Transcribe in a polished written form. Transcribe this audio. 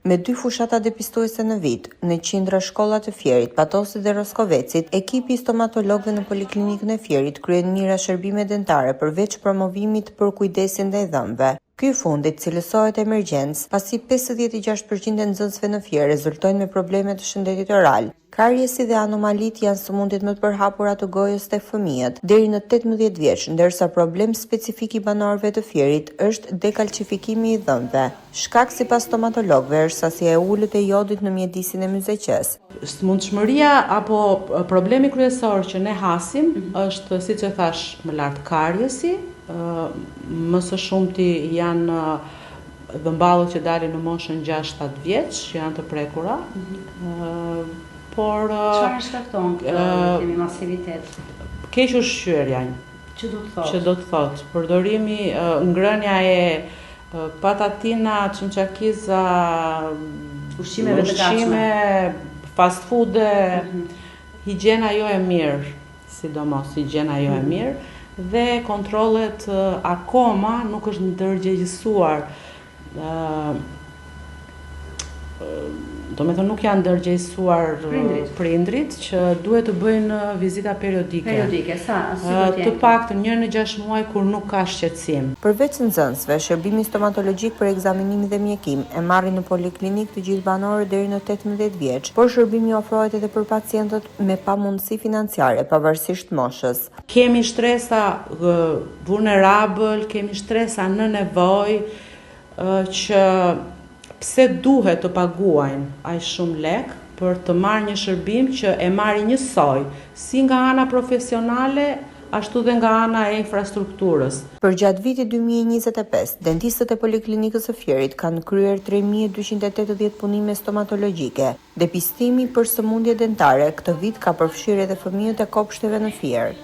Me 2 fushata depistuese në vit, në qindra shkolla të Fierit, Patosit dhe Roskovecit, ekipi i stomatologëve në Poliklinikën e Fierit kryen mira shërbime dentare përveç promovimit për kujdesin ndaj dhëmbëve. Ky i fundit cilësohet emergjencë, pasi 56% e nxënësve në Fier rezultojnë me probleme të shëndetit oral. Kariesi dhe anomalit janë sëmundjet më të përhapura të gojës tek fëmijët deri në 18 vjeç, ndërsa problem specifik i banorëve të Fierit është dekalcifikimi i dhëmbëve. Shkak sipas stomatologëve është sasia e ulët e jodit në mjedisin e myzeqes. Smundshmëria apo problemi kryesor që ne hasim është, siç e thash, më lart kariesi, më së shumti janë dhëmballët që dalin në moshën 6-7 vjeç, që janë të prekura. Por çfarë shkakton kemi masivitet? Keq ushqyerja. Që do të thotë përdorimi, ngrënia e patatina, çunçakiza, ushqimeve të gatshme, fast food, higjiena jo e mirë, sidomos higjiena jo e mirë, dhe kontrollet akoma nuk është ndërgjegjësuar. Do me thënë nuk janë ndërgjegjësuar prindrit që duhet të bëjnë vizita periodike. Të paktën 1 në 6 muaj kur nuk ka shqetësim. Përveç nxënësve, shërbimi stomatologjik për ekzaminim dhe mjekim e marrin në poliklinik të gjithë banorët deri në 18 vjeç, por shërbimi ofrohet edhe për pacientët me pamundësi financiare, pavarësisht moshës. Kemi shtresa vulnerabël, kemi shtresa në nevojë që pse duhet të paguajnë aq shumë lek për të marrë një shërbim që e marrin njësoj, si nga ana profesionale, ashtu dhe nga ana e infrastrukturës. Përgjatë vitit 2025, dentistët e Poliklinikës së Fierit kanë kryer 3280 punime stomatologjike. Depistimi për sëmundje dentare këtë vit ka përfshirë edhe fëmijët e kopshteve në Fier.